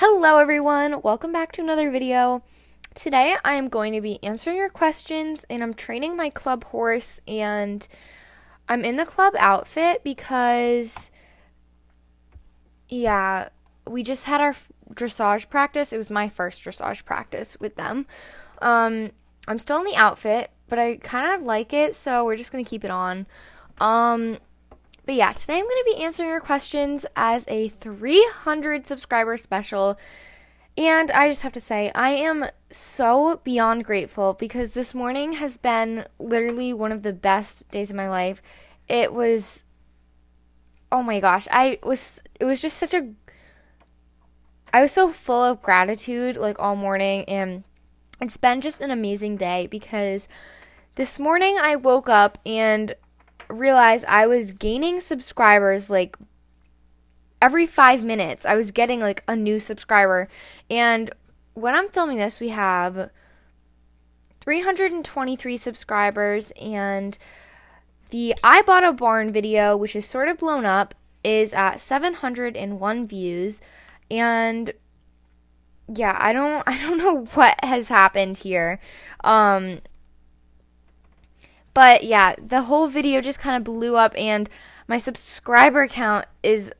Hello everyone, welcome back to another video. Today I am going to be answering your questions and I'm training my club horse, and I'm in the club outfit because we just had our dressage practice. It was my first dressage practice with them. I'm still in the outfit, but I kind of like it, so we're just going to keep it on. But yeah, today I'm going to be answering your questions as a 300 subscriber special. And I just have to say, I am so beyond grateful because this morning has been literally one of the best days of my life. It was, oh my gosh, it was just I was so full of gratitude like all morning, and it's been just an amazing day because this morning I woke up and realized I was gaining subscribers like every 5 minutes. I was getting like a new subscriber, and when I'm filming this we have 323 subscribers, and the I Bought a Barn video, which is sort of blown up, is at 701 views. And yeah, I don't know what has happened here. But yeah, the whole video just kind of blew up, and my subscriber count is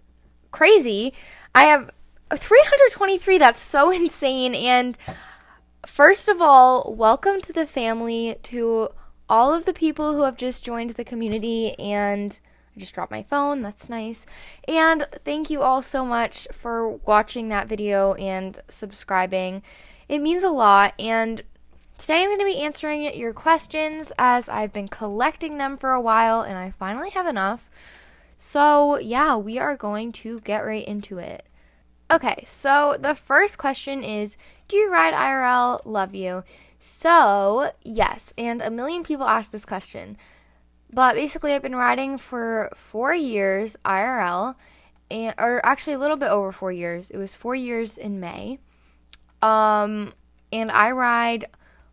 crazy. I have 323. That's so insane. And first of all, welcome to the family, to all of the people who have just joined the community. And I just dropped my phone. That's nice. And thank you all so much for watching that video and subscribing. It means a lot. And today I'm going to be answering your questions as I've been collecting them for a while and I finally have enough. So yeah, we are going to get right into it. Okay, so the first question is, do you ride IRL? Love you. So yes, and a million people ask this question. But basically I've been riding for 4 years IRL, or actually a little bit over 4 years. It was 4 years in May. And I ride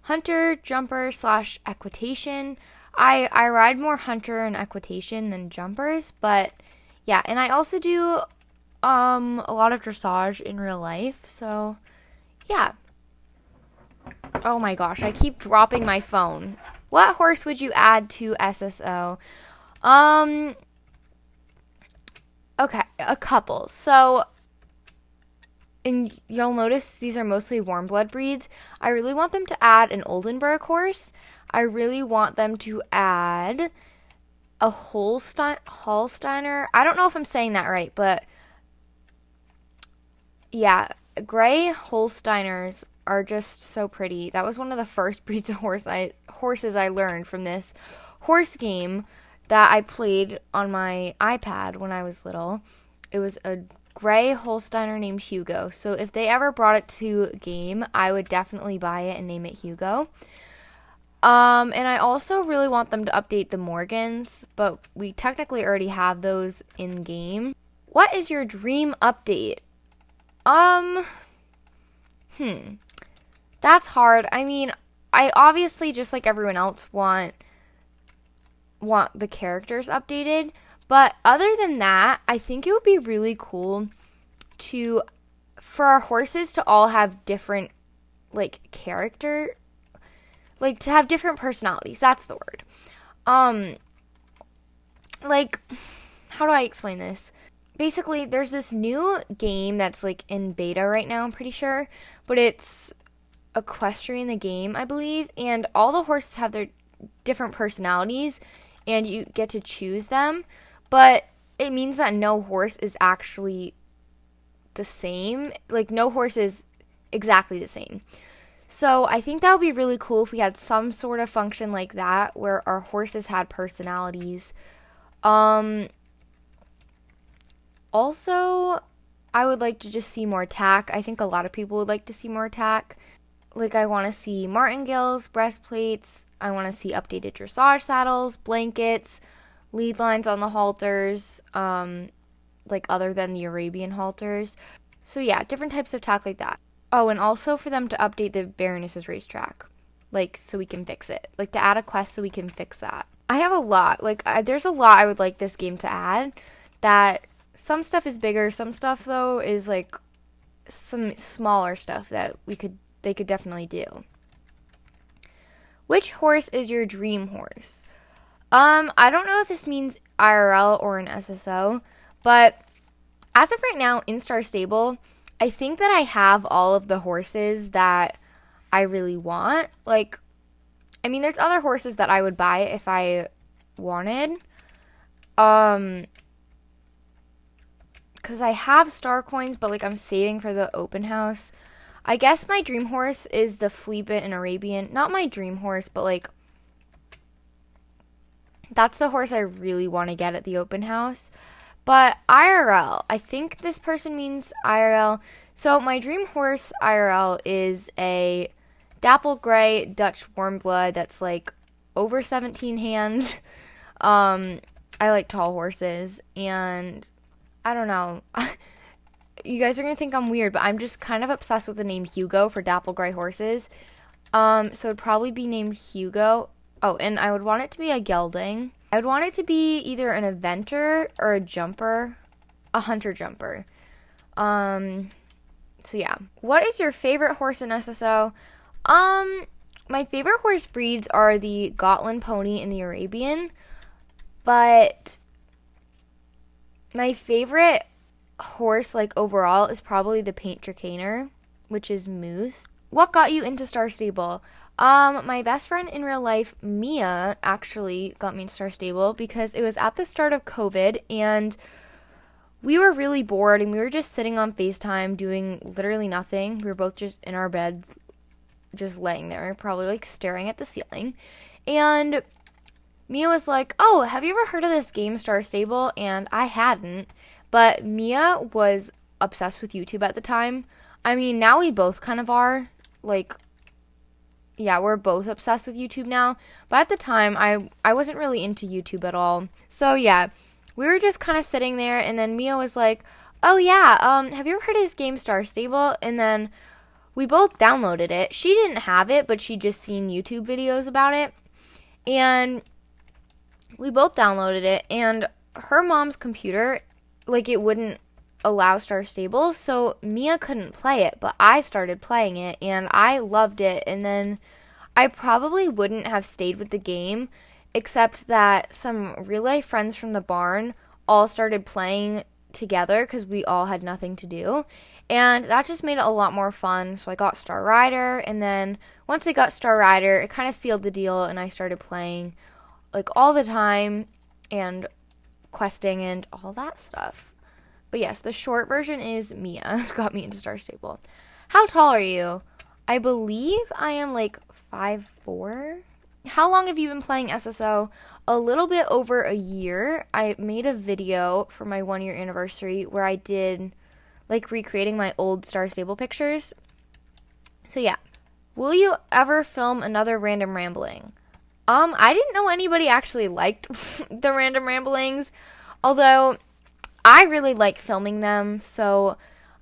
hunter, jumper / equitation. I ride more hunter and equitation than jumpers, but yeah, and I also do a lot of dressage in real life, so yeah. Oh my gosh, I keep dropping my phone. What horse would you add to SSO? Okay, a couple. So, and you'll notice these are mostly warm blood breeds. I really want them to add an Oldenburg horse. I really want them to add a Holsteiner. I don't know if I'm saying that right, but yeah, gray Holsteiners are just so pretty. That was one of the first breeds of horses I learned from this horse game that I played on my iPad when I was little. It was a gray Holsteiner named Hugo. So if they ever brought it to game, I would definitely buy it and name it Hugo. And I also really want them to update the Morgans, but we technically already have those in game. What is your dream update? That's hard. I mean, I obviously, just like everyone else, want the characters updated. But other than that, I think it would be really cool for our horses to all have different, like, to have different personalities. That's the word. Like, how do I explain this? Basically, there's this new game that's, like, in beta right now, I'm pretty sure. But it's Equestrian the game, I believe. And all the horses have their different personalities, and you get to choose them. But it means that no horse is actually the same. Like, no horse is exactly the same. So I think that would be really cool if we had some sort of function like that where our horses had personalities. Also, I would like to just see more tack. I think a lot of people would like to see more tack. Like, I want to see martingales, breastplates. I want to see updated dressage saddles, blankets, lead lines on the halters, like other than the Arabian halters. So yeah, different types of tack like that. Oh, and also for them to update the Baroness's racetrack, like, so we can fix it. Like, to add a quest so we can fix that. I have a lot. Like, there's a lot I would like this game to add. That some stuff is bigger. Some stuff, though, is, like, some smaller stuff that they could definitely do. Which horse is your dream horse? I don't know if this means IRL or an SSO, but as of right now in Star Stable, I think that I have all of the horses that I really want. Like, I mean, there's other horses that I would buy if I wanted. Because I have star coins, but like I'm saving for the open house. I guess my dream horse is the Fleabit and Arabian. Not my dream horse, but like that's the horse I really want to get at the open house. But IRL, I think this person means IRL. So my dream horse IRL is a dapple gray Dutch warm blood that's like over 17 hands. I like tall horses, and I don't know. You guys are going to think I'm weird, but I'm just kind of obsessed with the name Hugo for dapple gray horses. So it'd probably be named Hugo. Oh, and I would want it to be a gelding. I would want it to be either an eventer or a jumper, a hunter jumper. So yeah. What is your favorite horse in SSO? My favorite horse breeds are the Gotland pony and the Arabian, but my favorite horse, like overall, is probably the Paint Tricaner, which is Moose. What got you into Star Stable? My best friend in real life, Mia, actually got me into Star Stable because it was at the start of COVID and we were really bored and we were just sitting on FaceTime doing literally nothing. We were both just in our beds, just laying there, probably like staring at the ceiling. And Mia was like, "Oh, have you ever heard of this game Star Stable?" And I hadn't, but Mia was obsessed with YouTube at the time. I mean, now we both kind of are. Like, yeah, we're both obsessed with YouTube now. But at the time, I wasn't really into YouTube at all. So, yeah, we were just kind of sitting there, and then Mia was like, "Oh, yeah, have you ever heard of this game Star Stable?" And then we both downloaded it. She didn't have it, but she'd just seen YouTube videos about it. And we both downloaded it, and her mom's computer, like, it wouldn't allow Star Stable, so Mia couldn't play it, but I started playing it, and I loved it, and then I probably wouldn't have stayed with the game, except that some real-life friends from the barn all started playing together, because we all had nothing to do, and that just made it a lot more fun. So I got Star Rider, and then once I got Star Rider, it kind of sealed the deal, and I started playing like all the time and questing and all that stuff. But yes, the short version is Mia got me into Star Stable. How tall are you? I believe I am like 5'4". How long have you been playing SSO? A little bit over a year. I made a video for my 1-year anniversary where I did like recreating my old Star Stable pictures. So yeah. Will you ever film another random rambling? I didn't know anybody actually liked the random ramblings, although I really like filming them, so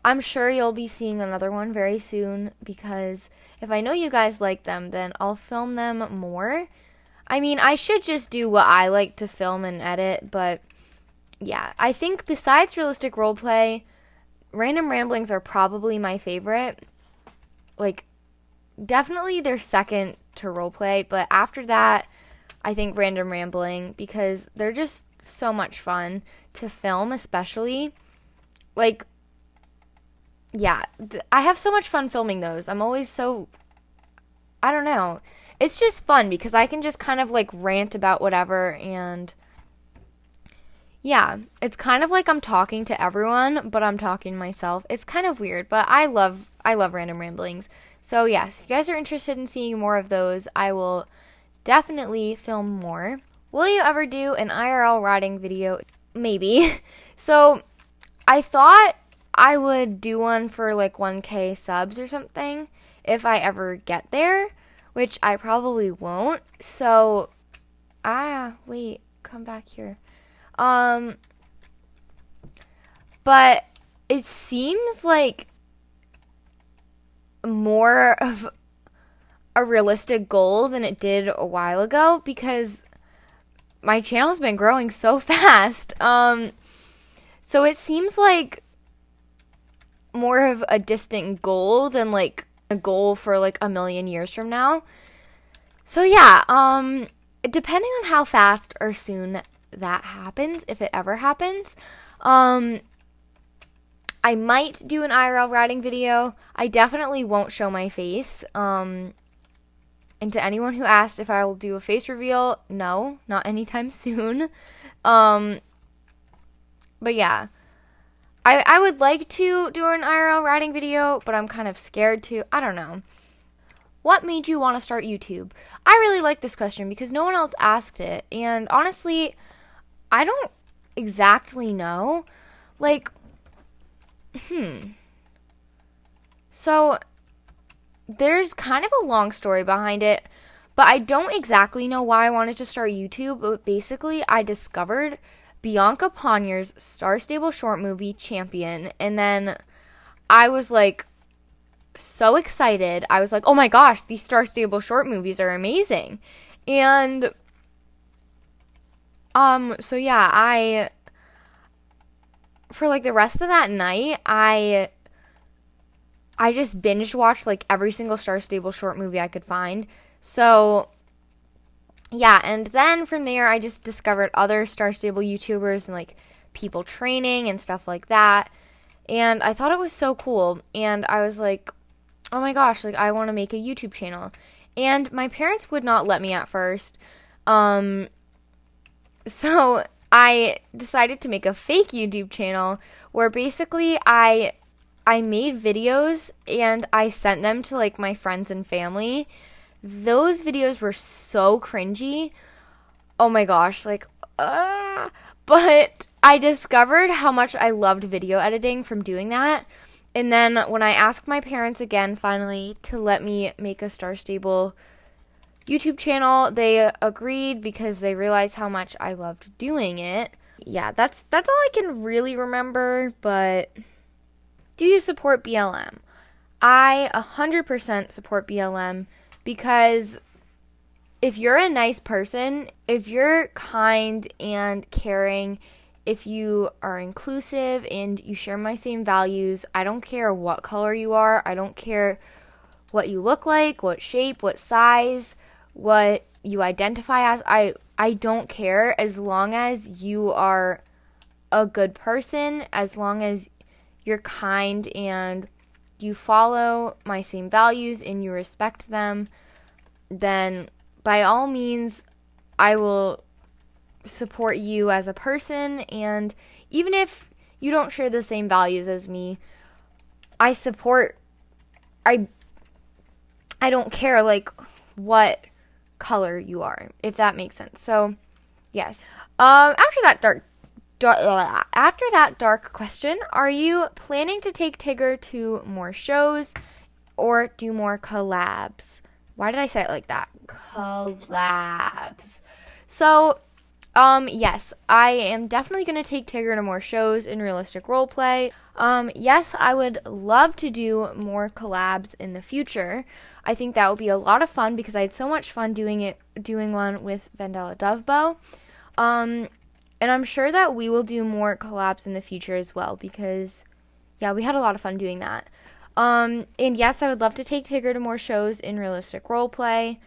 I'm sure you'll be seeing another one very soon, because if I know you guys like them, then I'll film them more. I mean, I should just do what I like to film and edit, but yeah, I think besides realistic roleplay, random ramblings are probably my favorite. Like, definitely they're second to roleplay, but after that, I think random rambling, because they're just so much fun to film, especially. Like, yeah, I have so much fun filming those. I'm always so, I don't know. It's just fun because I can just kind of like rant about whatever, and yeah, it's kind of like I'm talking to everyone, but I'm talking to myself. It's kind of weird, but I love random ramblings. So yes, if you guys are interested in seeing more of those, I will definitely film more. Will you ever do an IRL riding video? Maybe. So I thought I would do one for like 1K subs or something if I ever get there, which I probably won't. So, wait, come back here. But it seems like more of a realistic goal than it did a while ago, because my channel's been growing so fast. So it seems like more of a distant goal than like a goal for like a million years from now. So yeah, depending on how fast or soon that happens, if it ever happens, I might do an IRL riding video. I definitely won't show my face. And to anyone who asked if I will do a face reveal, no, not anytime soon. But yeah, I would like to do an IRL riding video, but I'm kind of scared to. I don't know. What made you want to start YouTube? I really like this question because no one else asked it. And honestly, I don't exactly know. Like, So, there's kind of a long story behind it, but I don't exactly know why I wanted to start YouTube. But basically, I discovered Bianca Ponier's Star Stable short movie, Champion. And then I was like, so excited. I was like, oh my gosh, these Star Stable short movies are amazing. And so yeah, for like the rest of that night, I just binge watched like every single Star Stable short movie I could find. So yeah, and then from there I just discovered other Star Stable YouTubers and like people training and stuff like that. And I thought it was so cool. And I was like, oh my gosh, like I want to make a YouTube channel. And my parents would not let me at first. So I decided to make a fake YouTube channel where basically I made videos and I sent them to like my friends and family. Those videos were so cringy. Oh my gosh, like but I discovered how much I loved video editing from doing that. And then when I asked my parents again finally to let me make a Star Stable YouTube channel, they agreed because they realized how much I loved doing it. Yeah, that's all I can really remember, but do you support BLM? I 100% support BLM because if you're a nice person, if you're kind and caring, if you are inclusive and you share my same values, I don't care what color you are. I don't care what you look like, what shape, what size, what you identify as. I don't care as long as you are a good person, as long as you're kind and you follow my same values and you respect them, then by all means, I will support you as a person. And even if you don't share the same values as me, I don't care like what color you are, if that makes sense. So yes. After that dark question, are you planning to take Tigger to more shows or do more collabs? Why did I say it like that? Collabs. So, yes, I am definitely going to take Tigger to more shows in realistic roleplay. Yes, I would love to do more collabs in the future. I think that would be a lot of fun because I had so much fun doing one with Vendella Dovebow. And I'm sure that we will do more collabs in the future as well because, yeah, we had a lot of fun doing that. And yes, I would love to take Tigger to more shows in realistic roleplay,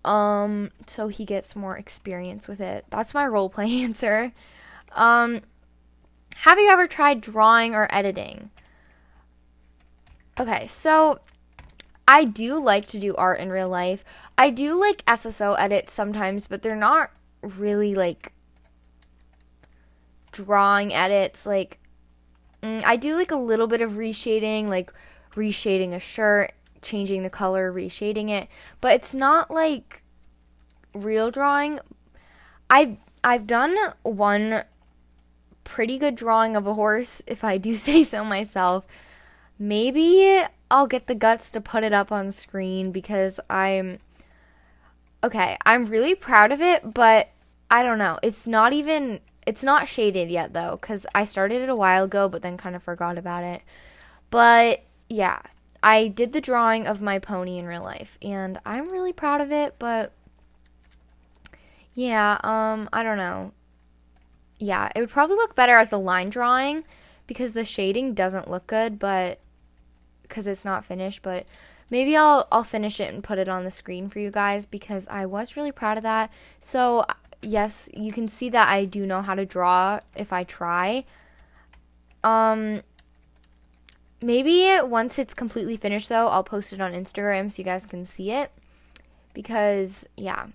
so he gets more experience with it. That's my roleplay answer. Have you ever tried drawing or editing? Okay, so I do like to do art in real life. I do like SSO edits sometimes, but they're not really like drawing edits. Like, I do like a little bit of reshading, like reshading a shirt, changing the color, reshading it, but it's not like real drawing. I've done one pretty good drawing of a horse, if I do say so myself. Maybe I'll get the guts to put it up on screen because I'm really proud of it, but I don't know. It's not shaded yet though, because I started it a while ago, but then kind of forgot about it. But yeah, I did the drawing of my pony in real life, and I'm really proud of it, but yeah, I don't know. Yeah, it would probably look better as a line drawing because the shading doesn't look good, but because it's not finished, but maybe I'll finish it and put it on the screen for you guys because I was really proud of that. So yes, you can see that I do know how to draw if I try. Maybe once it's completely finished though, I'll post it on Instagram so you guys can see it. Because yeah.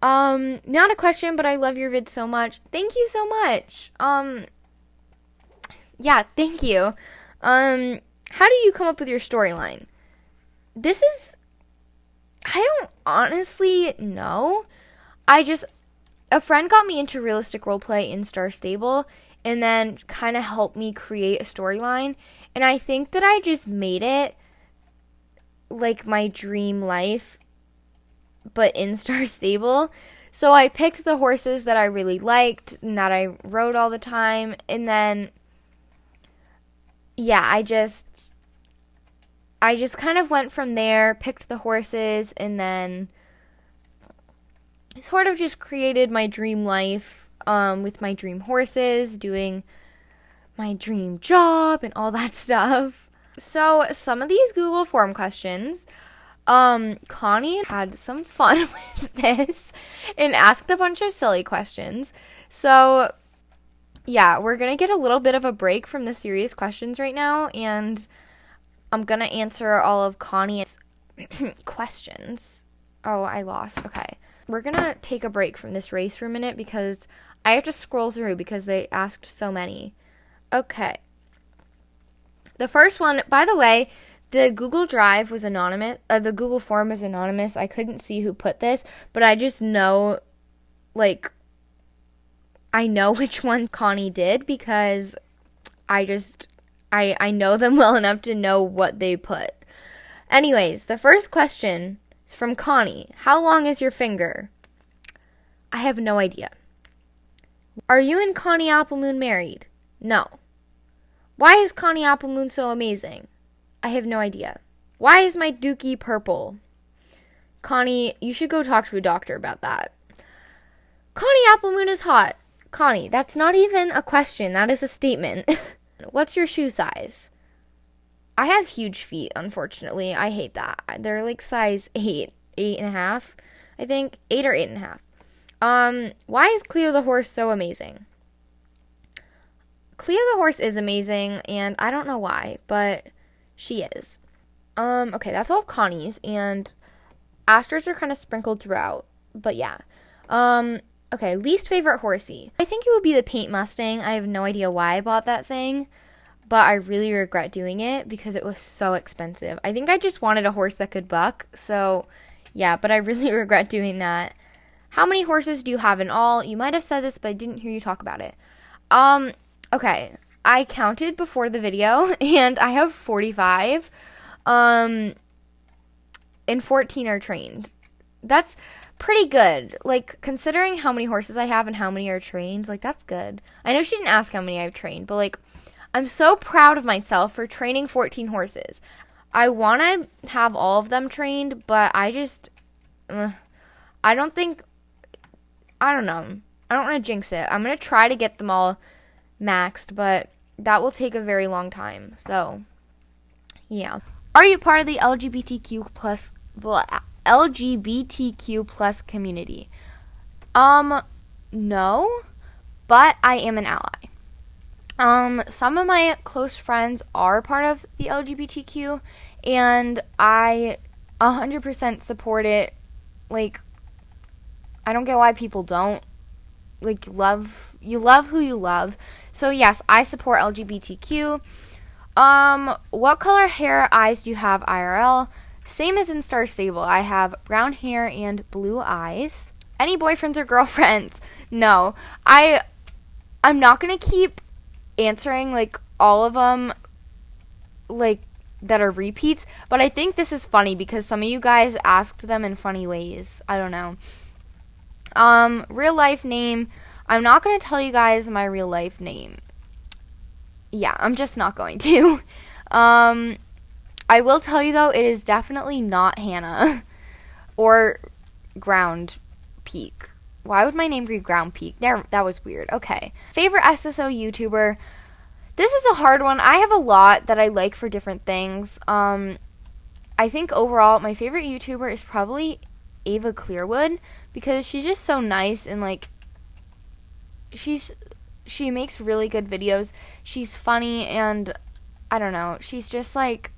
Not a question, but I love your vid so much. Thank you so much. Yeah, thank you. How do you come up with your storyline? I don't honestly know. A friend got me into realistic roleplay in Star Stable and then kind of helped me create a storyline. And I think that I just made it like my dream life, but in Star Stable. So I picked the horses that I really liked and that I rode all the time. And then, yeah, I just kind of went from there, picked the horses, and then sort of just created my dream life with my dream horses, doing my dream job and all that stuff. So some of these Google form questions, Connie had some fun with this and asked a bunch of silly questions. So yeah, we're going to get a little bit of a break from the serious questions right now, and I'm going to answer all of Connie's questions. Oh, I lost. Okay. We're going to take a break from this race for a minute because I have to scroll through because they asked so many. Okay. The first one, by the way, the Google Drive was anonymous. The Google form was anonymous. I couldn't see who put this, but I just know, I know which one Connie did because I know them well enough to know what they put. Anyways, the first question is from Connie. How long is your finger? I have no idea. Are you and Connie Applemoon married? No. Why is Connie Applemoon so amazing? I have no idea. Why is my dookie purple? Connie, you should go talk to a doctor about that. Connie Applemoon is hot. Connie, that's not even a question. That is a statement. What's your shoe size? I have huge feet, unfortunately. I hate that. They're like size 8, 8.5. I think 8 or 8.5. Why is Cleo the horse so amazing? Cleo the horse is amazing, and I don't know why, but she is. Okay, that's all of Connie's, and asterisks are kind of sprinkled throughout, but yeah. Okay, least favorite horsey. I think it would be the Paint Mustang. I have no idea why I bought that thing, but I really regret doing it because it was so expensive. I think I just wanted a horse that could buck, so yeah, but I really regret doing that. How many horses do you have in all? You might have said this, but I didn't hear you talk about it. Okay, I counted before the video, and I have 45, and 14 are trained. That's pretty good. Like, considering how many horses I have and how many are trained, like, that's good. I know she didn't ask how many I've trained, but, like, I'm so proud of myself for training 14 horses. I want to have all of them trained, but I don't know. I don't want to jinx it. I'm going to try to get them all maxed, but that will take a very long time. So, yeah. Are you part of the LGBTQ plus community? No, but I am an ally. Some of my close friends are part of the LGBTQ, and I 100% support it. Like, I don't get why people don't. Like, you love who you love. So, yes, I support LGBTQ. What color hair, eyes do you have IRL? Same as in Star Stable. I have brown hair and blue eyes. Any boyfriends or girlfriends? No. I'm not going to keep answering, like, all of them, like, that are repeats. But I think this is funny because some of you guys asked them in funny ways. I don't know. Real life name. I'm not going to tell you guys my real life name. Yeah, I'm just not going to. I will tell you, though, it is definitely not Hannah or Ground Peak. Why would my name be Ground Peak? There, that was weird. Okay. Favorite SSO YouTuber? This is a hard one. I have a lot that I like for different things. I think overall my favorite YouTuber is probably Ava Clearwood because she's just so nice and like she makes really good videos. She's funny and I don't know. She's just like,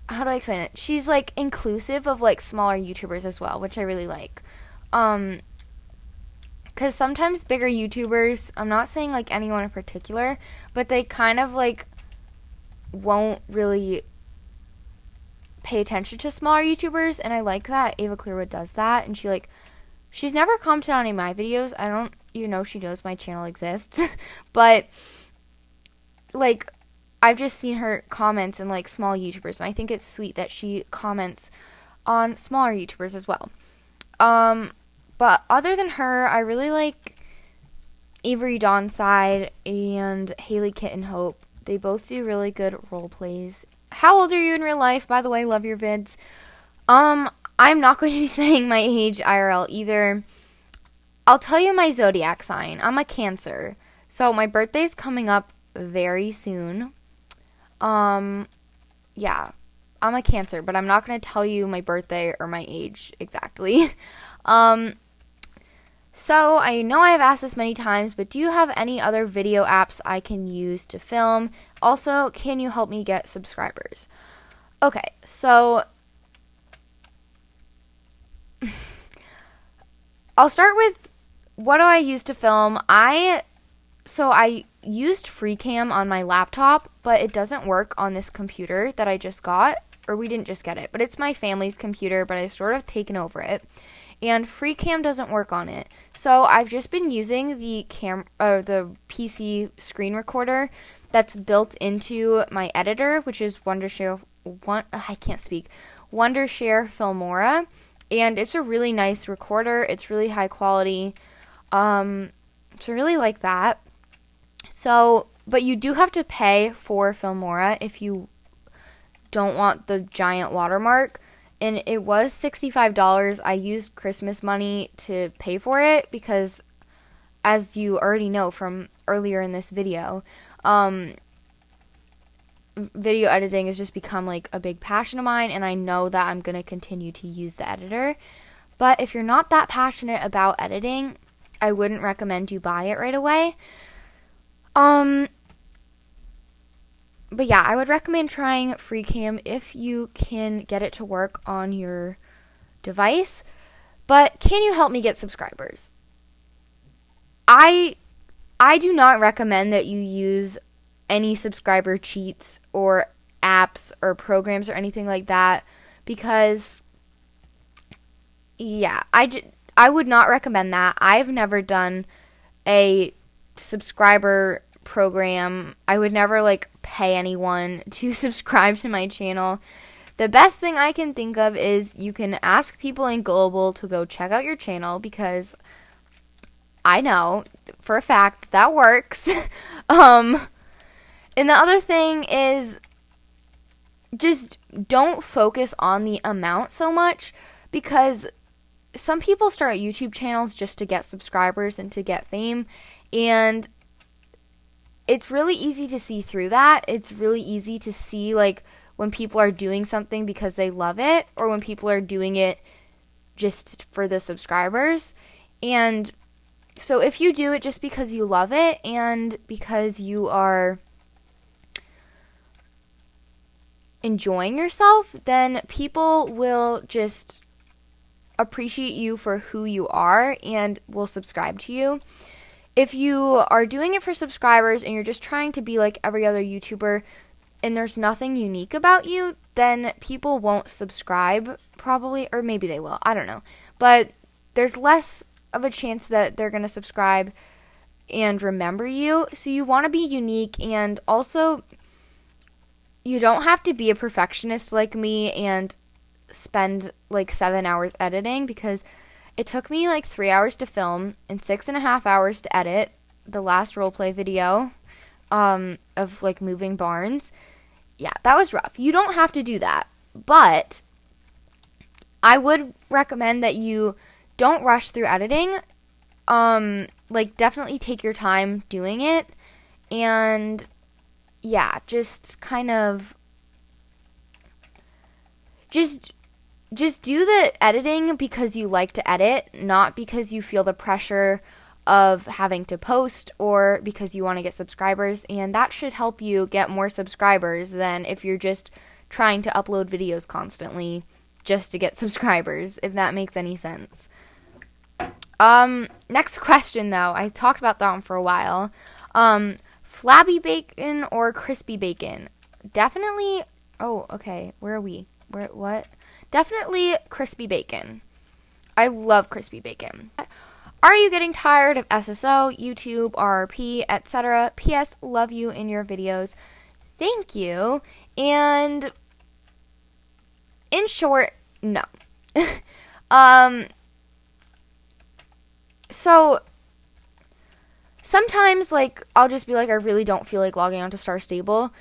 how do I explain it? She's like inclusive of like smaller YouTubers as well, which I really like. Because sometimes bigger YouTubers, I'm not saying like anyone in particular, but they kind of like won't really pay attention to smaller YouTubers, and I like that Ava Clearwood does that, and she's never commented on any of my videos. I don't even know if she knows my channel exists, but like I've just seen her comments in like small YouTubers, and I think it's sweet that she comments on smaller YouTubers as well. But other than her, I really like Avery Dawnside and Haley Kitten Hope. They both do really good role plays. How old are you in real life? By the way, love your vids. I'm not going to be saying my age IRL either. I'll tell you my zodiac sign. I'm a Cancer. So my birthday's coming up very soon. Yeah. I'm a Cancer, but I'm not going to tell you my birthday or my age exactly. So I know I've asked this many times, but do you have any other video apps I can use to film? Also, can you help me get subscribers? Okay, so I'll start with what do I use to film? I used FreeCam on my laptop, but it doesn't work on this computer that I just got, or we didn't just get it, but it's my family's computer, but I sort of taken over it. And FreeCam doesn't work on it. So I've just been using the PC screen recorder that's built into my editor, which is Wondershare Filmora. And it's a really nice recorder. It's really high quality. So I really like that. So, but you do have to pay for Filmora if you don't want the giant watermark. And it was $65. I used Christmas money to pay for it because, as you already know from earlier in this video, video editing has just become like a big passion of mine, and I know that I'm going to continue to use the editor. But if you're not that passionate about editing, I wouldn't recommend you buy it right away. But yeah, I would recommend trying FreeCam if you can get it to work on your device. But can you help me get subscribers? I do not recommend that you use any subscriber cheats or apps or programs or anything like that because, yeah, I would not recommend that. I've never done a subscriber program. I would never like pay anyone to subscribe to my channel. The best thing I can think of is you can ask people in Global to go check out your channel because I know for a fact that works. And the other thing is just don't focus on the amount so much because some people start YouTube channels just to get subscribers and to get fame, and it's really easy to see through that. It's really easy to see like when people are doing something because they love it or when people are doing it just for the subscribers. And so if you do it just because you love it and because you are enjoying yourself, then people will just appreciate you for who you are and will subscribe to you. If you are doing it for subscribers and you're just trying to be like every other YouTuber and there's nothing unique about you, then people won't subscribe probably, or maybe they will. I don't know. But there's less of a chance that they're going to subscribe and remember you. So you want to be unique, and also you don't have to be a perfectionist like me and spend like 7 hours editing, because it took me like 3 hours to film and 6.5 hours to edit the last roleplay video of like moving barns. Yeah, that was rough. You don't have to do that, but I would recommend that you don't rush through editing. Like definitely take your time doing it. And yeah, just kind of just do the editing because you like to edit, not because you feel the pressure of having to post or because you want to get subscribers. And that should help you get more subscribers than if you're just trying to upload videos constantly just to get subscribers, if that makes any sense. Next question though, I talked about that one for a while. Flabby bacon or crispy bacon? Definitely, oh, okay, where are we? What? Definitely crispy bacon. I love crispy bacon. Are you getting tired of SSO, YouTube, RRP, etc.? P.S. Love you in your videos. Thank you. And in short, no. So sometimes, like, I'll just be like, I really don't feel like logging on to Star Stable.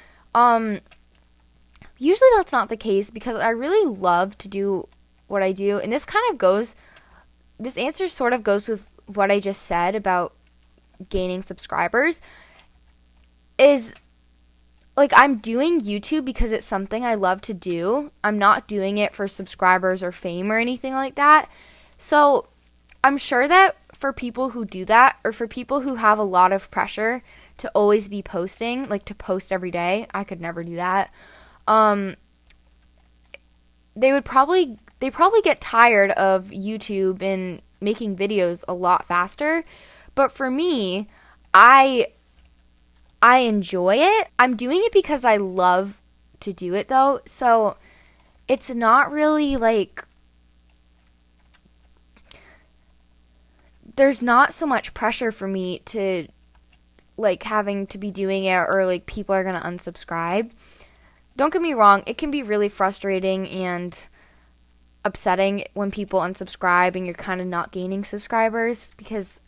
Usually that's not the case because I really love to do what I do. And this answer sort of goes with what I just said about gaining subscribers. Is, like, I'm doing YouTube because it's something I love to do. I'm not doing it for subscribers or fame or anything like that. So I'm sure that for people who do that, or for people who have a lot of pressure to always be posting, like to post every day, I could never do that. They probably get tired of YouTube and making videos a lot faster. But for me, I enjoy it. I'm doing it because I love to do it though. So it's not really like, there's not so much pressure for me to like having to be doing it, or like people are going to unsubscribe. Don't get me wrong, it can be really frustrating and upsetting when people unsubscribe and you're kind of not gaining subscribers because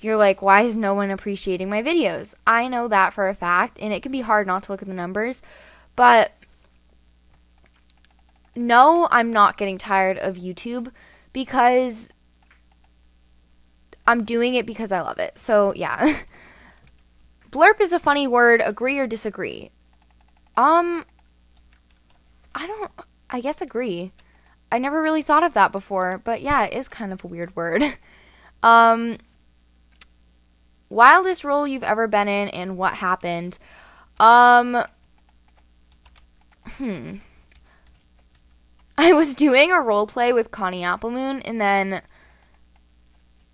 you're like, why is no one appreciating my videos? I know that for a fact, and it can be hard not to look at the numbers. But no, I'm not getting tired of YouTube because I'm doing it because I love it. So yeah. Blurp is a funny word. Agree or disagree? I guess agree. I never really thought of that before, but yeah, it is kind of a weird word. Wildest role you've ever been in and what happened? I was doing a role play with Connie Applemoon, and then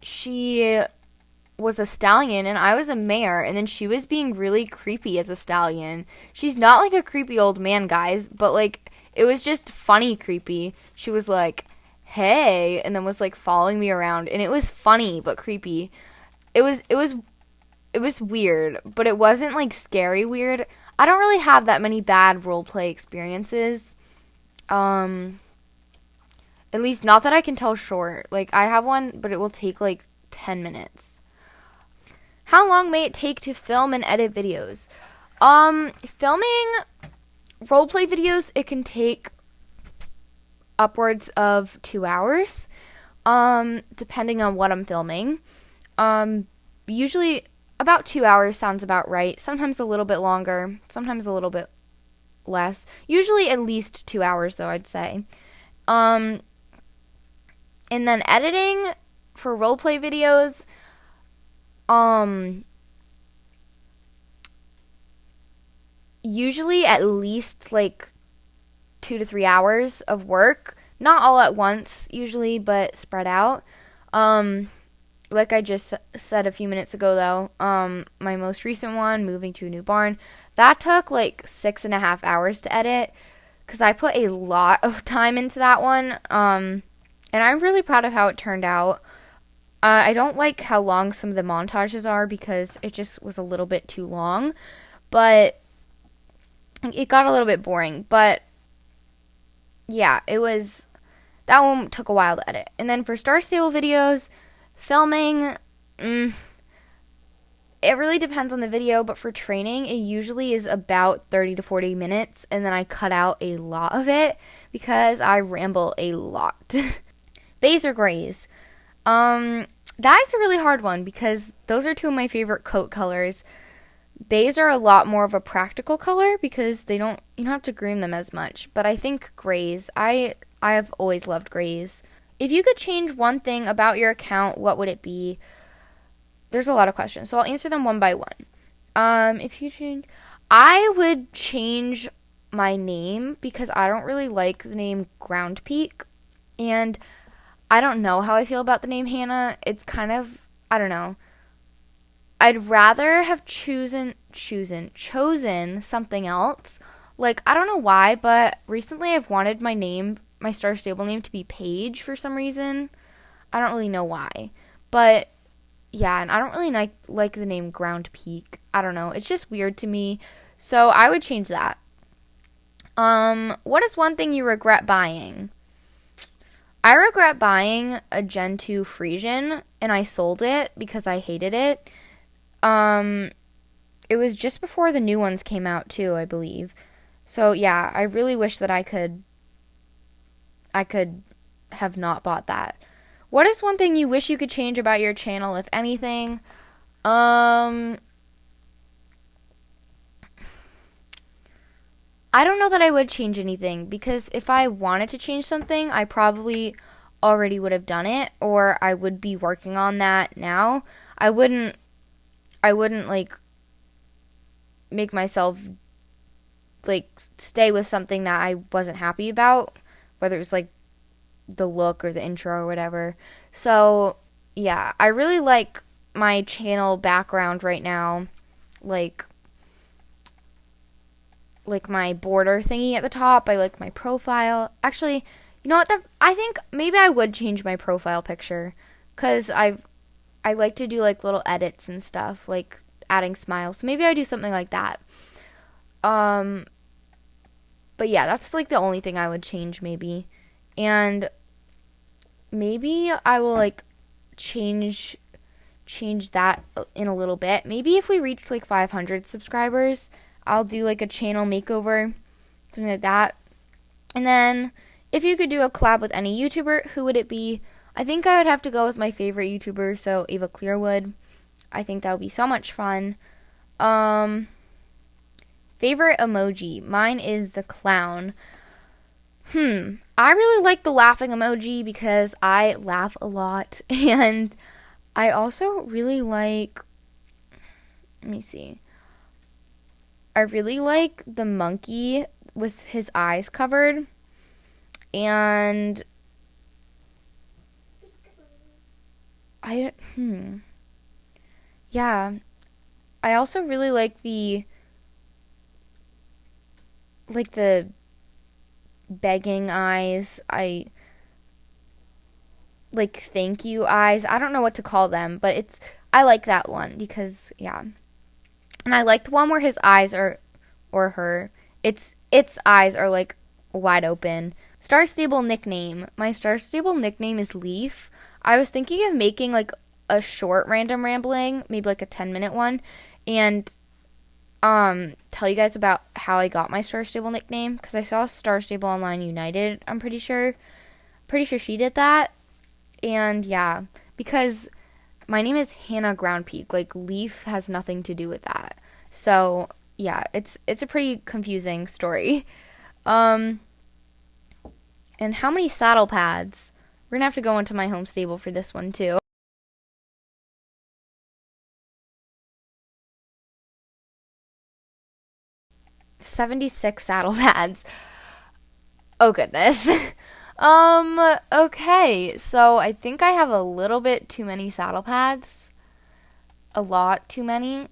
she was a stallion and I was a mare, and then she was being really creepy as a stallion. She's not like a creepy old man, guys, but like it was just funny creepy. She was like, hey, and then was like following me around, and it was funny but creepy. It was weird, but it wasn't like scary weird. I don't really have that many bad role play experiences. At least not that I can tell short. Like I have one, but it will take like 10 minutes. How long may it take to film and edit videos? Filming roleplay videos, it can take upwards of 2 hours, depending on what I'm filming. Usually about 2 hours sounds about right. Sometimes a little bit longer, sometimes a little bit less. Usually at least 2 hours, though, I'd say. And then editing for roleplay videos, usually at least like 2 to 3 hours of work. Not all at once, usually, but spread out. Like I just said a few minutes ago, though, my most recent one, moving to a new barn, that took like 6.5 hours to edit, because I put a lot of time into that one, and I'm really proud of how it turned out. I don't like how long some of the montages are, because it just was a little bit too long, but it got a little bit boring. But yeah, that one took a while to edit. And then for Star Stable videos, filming, it really depends on the video, but for training, it usually is about 30 to 40 minutes, and then I cut out a lot of it because I ramble a lot. Bays or grays? That is a really hard one because those are two of my favorite coat colors. Bays are a lot more of a practical color because you don't have to groom them as much. But I think grays, I have always loved grays. If you could change one thing about your account, what would it be? There's a lot of questions, so I'll answer them one by one. If you change, I would change my name because I don't really like the name Ground Peak, and I don't know how I feel about the name Hannah. It's kind of, I don't know. I'd rather have chosen something else. Like, I don't know why, but recently I've wanted my Star Stable name to be Paige for some reason. I don't really know why. But yeah, and I don't really like the name Ground Peak. I don't know. It's just weird to me. So I would change that. What is one thing you regret buying? I regret buying a Gen 2 Frisian, and I sold it because I hated it. It was just before the new ones came out too, I believe. So yeah, I really wish that I could have not bought that. What is one thing you wish you could change about your channel, if anything? I don't know that I would change anything, because if I wanted to change something, I probably already would have done it, or I would be working on that now. I wouldn't like make myself like stay with something that I wasn't happy about, whether it was like the look or the intro or whatever. So, yeah, I really like my channel background right now, like my border thingy at the top. I like my profile. Actually, you know what? I think maybe I would change my profile picture, cuz I like to do like little edits and stuff, like adding smiles. So maybe I do something like that. But yeah, that's like the only thing I would change maybe. And maybe I will like change that in a little bit. Maybe if we reach like 500 subscribers, I'll do like a channel makeover, something like that. And then if you could do a collab with any YouTuber, who would it be? I think I would have to go with my favorite YouTuber, so Ava Clearwood. I think that would be so much fun. Favorite emoji. Mine is the clown. I really like the laughing emoji because I laugh a lot. And I also really like, let me see. I really like the monkey with his eyes covered. And yeah. I also really like the begging eyes. I like thank you eyes. I don't know what to call them, but I like that one because yeah. And I like the one where his eyes are, or her, its eyes are like wide open. Star Stable nickname. My Star Stable nickname is Leaf. I was thinking of making like a short random rambling, maybe like a 10-minute one, and tell you guys about how I got my Star Stable nickname, because I saw Star Stable Online United, I'm pretty sure she did that. And yeah, because my name is Hannah Ground Peak, like Leaf has nothing to do with that. So yeah, it's a pretty confusing story. And how many saddle pads? We're gonna have to go into my home stable for this one too. 76 saddle pads. Oh goodness. Okay, so I think I have a little bit too many saddle pads. A lot too many.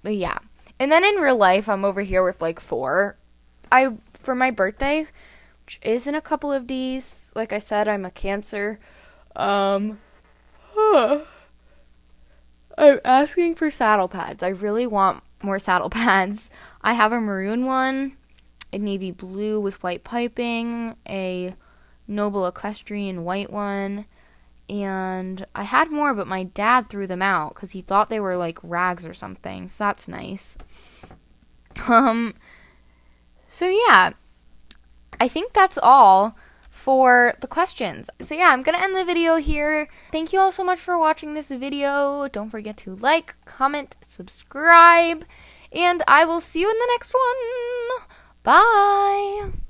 But yeah. And then in real life, I'm over here with like 4. For my birthday, which is in a couple of days, like I said, I'm a Cancer. I'm asking for saddle pads. I really want more saddle pads. I have a maroon one, a navy blue with white piping, a noble equestrian white one, and I had more, but my dad threw them out because he thought they were like rags or something, so that's nice. So yeah, I think that's all for the questions. So yeah, I'm gonna end the video here. Thank you all so much for watching this video. Don't forget to like, comment, subscribe, and I will see you in the next one. Bye!